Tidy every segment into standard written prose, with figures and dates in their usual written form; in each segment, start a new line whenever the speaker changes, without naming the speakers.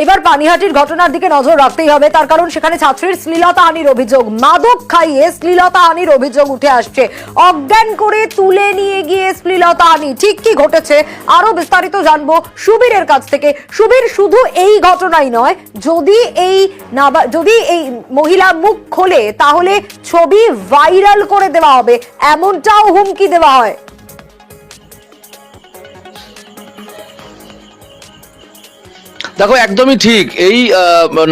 এবার পানিহাটির ঘটনার দিকে নজর রাখতেই হবে, তার কারণ সেখানে ছাত্রীর শ্লীলতাহানির অভিযোগ, মাদক খাইয়ে শ্লীলতাহানির অভিযোগ উঠে আসছে। অজ্ঞান করে তুলে নিয়ে গিয়ে শ্লীলতাহানি, ঠিক কি ঘটেছে আরো বিস্তারিত জানবো সুবীরের কাছ থেকে। সুবীর, শুধু এই ঘটনাই নয়, যদি এই মহিলা মুখ খোলে তাহলে ছবি ভাইরাল করে দেওয়া হবে, এমনটাও হুমকি দেওয়া হয়।
দেখো, একদমই ঠিক। এই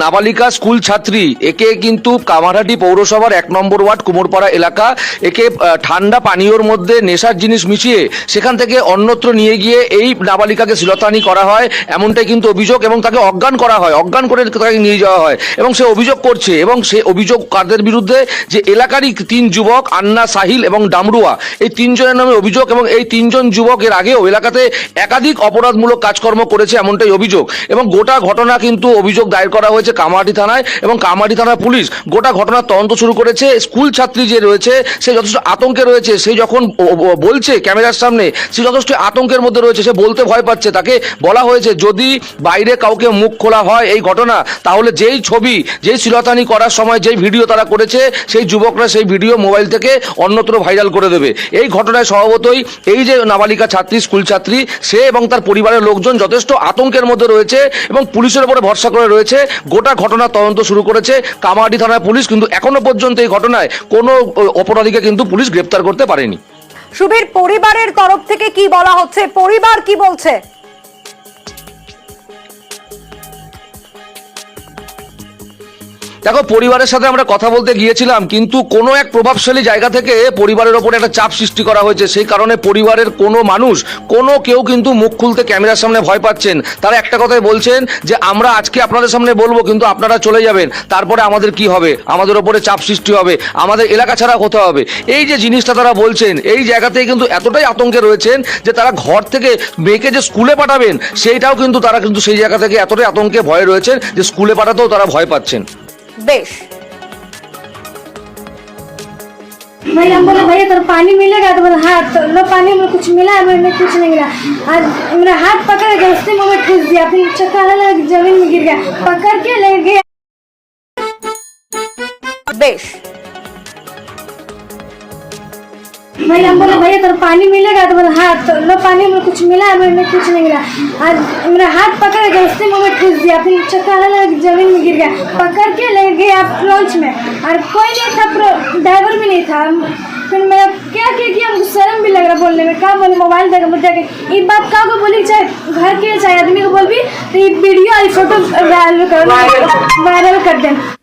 নাবালিকা স্কুল ছাত্রী, একে কিন্তু কামারহাটি পৌরসভার 1 নম্বর ওয়ার্ড কুমোরপাড়া এলাকা, একে ঠান্ডা পানীয়র মধ্যে নেশার জিনিস মিশিয়ে সেখান থেকে অন্যত্র নিয়ে গিয়ে এই নাবালিকাকে শ্লীলতাহানি করা হয়, এমনটাই কিন্তু অভিযোগ। এবং তাকে অজ্ঞান করা হয়, অজ্ঞান করে তাকে নিয়ে যাওয়া হয় এবং সে অভিযোগ করছে। এবং সে অভিযোগ কাদের বিরুদ্ধে? যে এলাকারই 3 যুবক, আন্না, সাহিল এবং ডামরুয়া, এই 3 জনের নামে অভিযোগ। এবং এই 3 জন যুবক এর আগেও এলাকাতে একাধিক অপরাধমূলক কাজকর্ম করেছে, এমনটাই অভিযোগ। এবং গোটা ঘটনা কিন্তু অভিযোগ দায়ের করা হয়েছে কামারহাটি থানায়, এবং কামারহাটি থানার পুলিশ গোটা ঘটনার তদন্ত শুরু করেছে। স্কুল ছাত্রী যে রয়েছে সে যথেষ্ট আতঙ্কে রয়েছে, সে যখন বলছে ক্যামেরার সামনে সে যথেষ্ট আতঙ্কের মধ্যে রয়েছে, সে বলতে ভয় পাচ্ছে। তাকে বলা হয়েছে যদি বাইরে কাউকে মুখ খোলা হয় এই ঘটনা, তাহলে যেই ছবি, যেই শ্লীলতাহানি করার সময় যেই ভিডিও তারা করেছে, সেই যুবকরা সেই ভিডিও মোবাইল থেকে অন্যত্র ভাইরাল করে দেবে। এই ঘটনায় স্বভাবতই এই যে নাবালিকা ছাত্রী, স্কুল ছাত্রী, সে এবং তার পরিবারের লোকজন যথেষ্ট আতঙ্কের মধ্যে রয়েছে এবং পুলিশের উপরে ভরসা করে রয়েছে। গোটা ঘটনার তদন্ত শুরু করেছে কামারহাটি থানার পুলিশ, কিন্তু এখনো পর্যন্ত এই ঘটনায় কোনো অপরাধীকে কিন্তু পুলিশ গ্রেপ্তার করতে পারেনি।
সুবীর, পরিবারের তরফ থেকে কি বলা হচ্ছে, পরিবার কি বলছে?
দেখো, পরিবারের সাথে আমরা কথা বলতে গিয়েছিলাম, কিন্তু কোনো এক প্রভাবশালী জায়গা থেকে পরিবারের ওপরে একটা চাপ সৃষ্টি করা হয়েছে। সেই কারণে পরিবারের কোনো মানুষ, কেউ কিন্তু মুখ খুলতে ক্যামেরার সামনে ভয় পাচ্ছেন। তারা একটা কথাই বলছেন যে আমরা আজকে আপনাদের সামনে বলবো, কিন্তু আপনারা চলে যাবেন, তারপরে আমাদের কি হবে? আমাদের ওপরে চাপ সৃষ্টি হবে, আমাদের এলাকা ছাড়া হতে হবে। এই যে জিনিসটা তারা বলছেন, এই জায়গাতেই কিন্তু এতটাই আতঙ্কে রয়েছেন যে তারা ঘর থেকে মেয়েকে যে স্কুলে পাঠাবেন সেইটাও কিন্তু তারা কিন্তু সেই জায়গা থেকে এতটাই আতঙ্কে ভয়ে রয়েছেন যে স্কুলে পাঠাতেও তারা ভয় পাচ্ছেন।
বেশ,
भाई हम बोले भैया तो पानी मिलेगा, तो बोले हाँ। तो लो पानी में कुछ मिला, मैंने कुछ नहीं मिला। आज मेरा हाथ पकड़ के उसी में ठूस दिया, फिर चक्कर लगा जमीन में गिर गया, पकड़ के ले गया।
বেশ,
भाई हम बोले भैया तो पानी मिलेगा, तो बोले हाँ। तो लो पानी में कुछ मिला, मैंने कुछ नहीं मिला। आज मेरा हाथ पकड़ के उसी में ठूस दिया, फिर चक्कर लगा जमीन में गिर गया, पकड़ के ले गया लॉन्च में। और कोई नहीं था, ड्राइवर भी नहीं था। फिर मैं क्या किया, हमको शर्म भी लग रहा बोलने में। क्या बोले, मोबाइल देगा मुझे के ये बात का को बोली, चाहे घर के चाहे आदमी को बोल भी, तो ये वीडियो और फोटो वायरल कर दें।